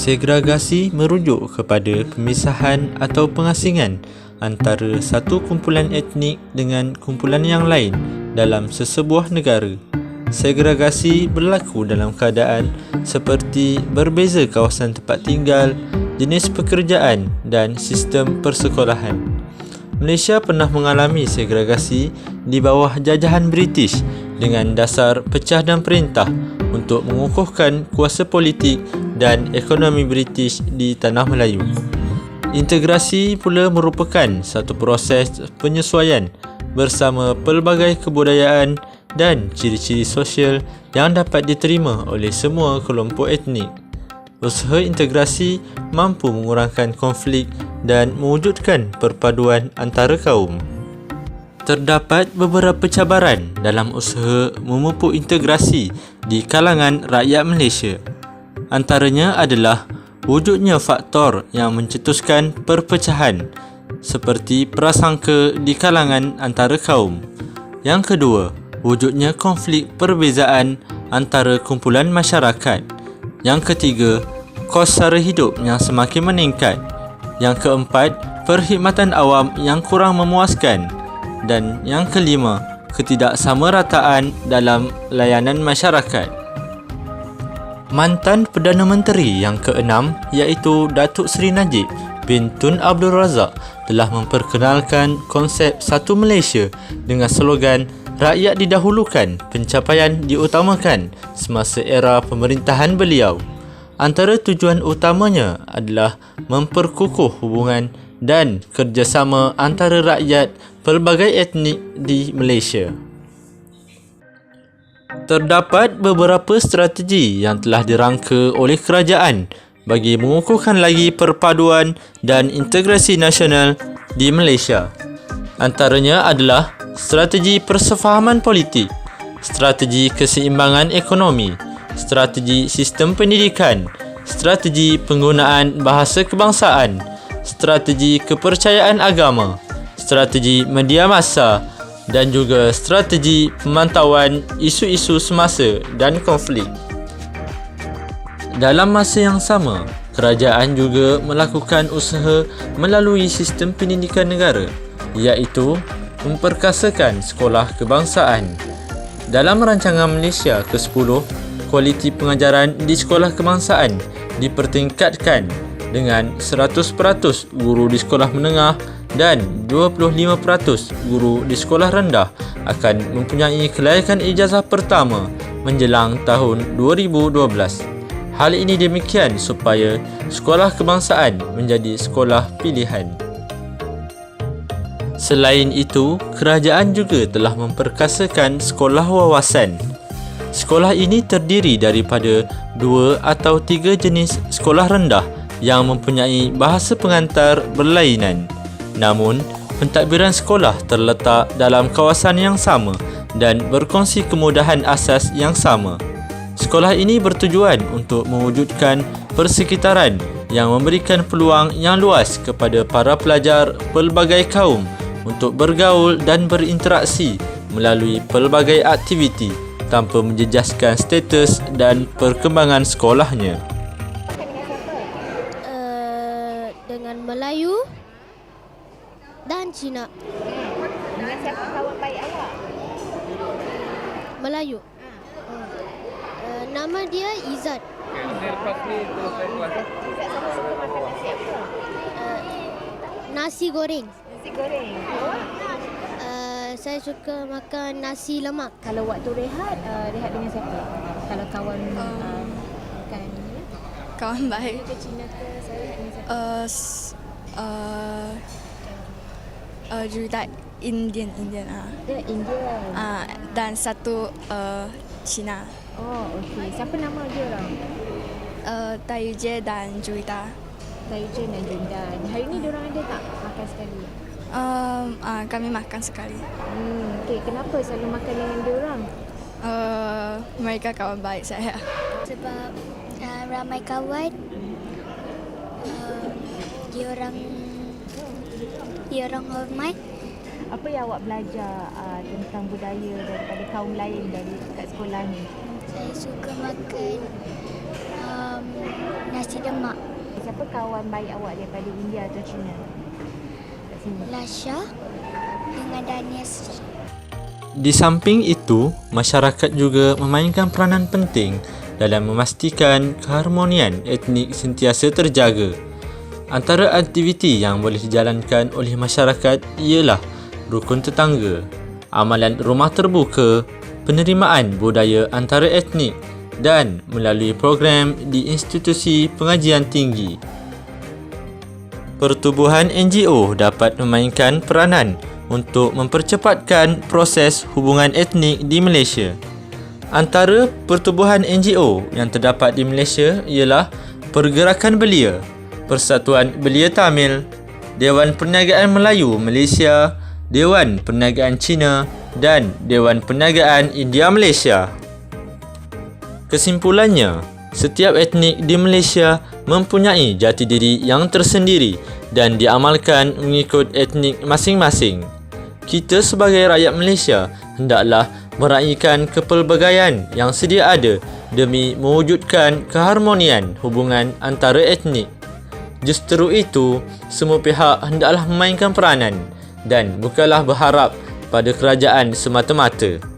Segregasi merujuk kepada pemisahan atau pengasingan antara satu kumpulan etnik dengan kumpulan yang lain dalam sesebuah negara. Segregasi berlaku dalam keadaan seperti berbeza kawasan tempat tinggal, jenis pekerjaan dan sistem persekolahan. Malaysia pernah mengalami segregasi di bawah jajahan British dengan dasar pecah dan perintah untuk mengukuhkan kuasa politik dan ekonomi British di Tanah Melayu. Integrasi pula merupakan satu proses penyesuaian bersama pelbagai kebudayaan dan ciri-ciri sosial yang dapat diterima oleh semua kelompok etnik. Usaha integrasi mampu mengurangkan konflik dan mewujudkan perpaduan antara kaum. Terdapat beberapa cabaran dalam usaha memupuk integrasi di kalangan rakyat Malaysia. Antaranya adalah wujudnya faktor yang mencetuskan perpecahan seperti prasangka di kalangan antara kaum. Yang kedua, wujudnya konflik perbezaan antara kumpulan masyarakat. Yang ketiga, kos sara hidup yang semakin meningkat. Yang keempat, perkhidmatan awam yang kurang memuaskan. Dan yang kelima, ketidaksamarataan dalam layanan masyarakat. Mantan Perdana Menteri yang keenam iaitu Datuk Seri Najib bin Tun Abdul Razak telah memperkenalkan konsep Satu Malaysia dengan slogan Rakyat didahulukan, pencapaian diutamakan semasa era pemerintahan beliau. Antara tujuan utamanya adalah memperkukuh hubungan dan kerjasama antara rakyat pelbagai etnik di Malaysia. Terdapat beberapa strategi yang telah dirangka oleh kerajaan bagi mengukuhkan lagi perpaduan dan integrasi nasional di Malaysia. Antaranya adalah strategi persefahaman politik, strategi keseimbangan ekonomi, strategi sistem pendidikan, strategi penggunaan bahasa kebangsaan, strategi kepercayaan agama, strategi media massa dan juga strategi pemantauan isu-isu semasa dan konflik. Dalam masa yang sama, kerajaan juga melakukan usaha melalui sistem pendidikan negara, iaitu memperkasakan sekolah kebangsaan. Dalam rancangan Malaysia ke-10, kualiti pengajaran di sekolah kebangsaan dipertingkatkan dengan 100% guru di sekolah menengah dan 25% guru di sekolah rendah akan mempunyai kelayakan ijazah pertama menjelang tahun 2012. Hal ini demikian supaya sekolah kebangsaan menjadi sekolah pilihan. Selain itu, kerajaan juga telah memperkasakan sekolah wawasan. Sekolah ini terdiri daripada 2 atau 3 jenis sekolah rendah yang mempunyai bahasa pengantar berlainan. Namun, pentadbiran sekolah terletak dalam kawasan yang sama dan berkongsi kemudahan asas yang sama. Sekolah ini bertujuan untuk mewujudkan persekitaran yang memberikan peluang yang luas kepada para pelajar pelbagai kaum untuk bergaul dan berinteraksi melalui pelbagai aktiviti tanpa menjejaskan status dan perkembangan sekolahnya. Dengan Melayu dan Cina. Dengan siapa kawan baik awak? Melayu. Nama dia Izzat. Izzat suka makan nasi apa? Nasi goreng. Nasi goreng. Awak? Saya suka makan nasi lemak. Kalau waktu rehat, rehat dengan siapa? Kalau kawan makan ni? Kawan baik. Ke Cina ke saya rehat dengan siapa? Jurudat Indian Dia Indian. dan satu Cina. Oh, okey. Siapa nama dia orang? Tayuje dan Juwita. Taiyujen dan Jundan. Hari ni diorang ada tak makan sekali? Kami makan sekali. Okey. Kenapa selalu makan dengan diorang? Mereka kawan baik saya. Sebab ramai kawan. Dia orang hormat. Apa yang awak belajar tentang budaya daripada kaum lain dari kat sekolah ni? Saya suka makan Nasi lemak. Siapa kawan baik awak daripada India atau China? Kat sini. Lasha dengan Daniel. Di samping itu, masyarakat juga memainkan peranan penting dalam memastikan keharmonian etnik sentiasa terjaga. Antara aktiviti yang boleh dijalankan oleh masyarakat ialah rukun tetangga, amalan rumah terbuka, penerimaan budaya antara etnik dan melalui program di institusi pengajian tinggi. Pertubuhan NGO dapat memainkan peranan untuk mempercepatkan proses hubungan etnik di Malaysia. Antara pertubuhan NGO yang terdapat di Malaysia ialah Pergerakan Belia, Persatuan Belia Tamil, Dewan Perniagaan Melayu Malaysia, Dewan Perniagaan Cina dan Dewan Perniagaan India Malaysia. Kesimpulannya, setiap etnik di Malaysia mempunyai jati diri yang tersendiri dan diamalkan mengikut etnik masing-masing. Kita sebagai rakyat Malaysia hendaklah meraihkan kepelbagaian yang sedia ada demi mewujudkan keharmonian hubungan antara etnik. Justru itu, semua pihak hendaklah memainkan peranan dan bukanlah berharap pada kerajaan semata-mata.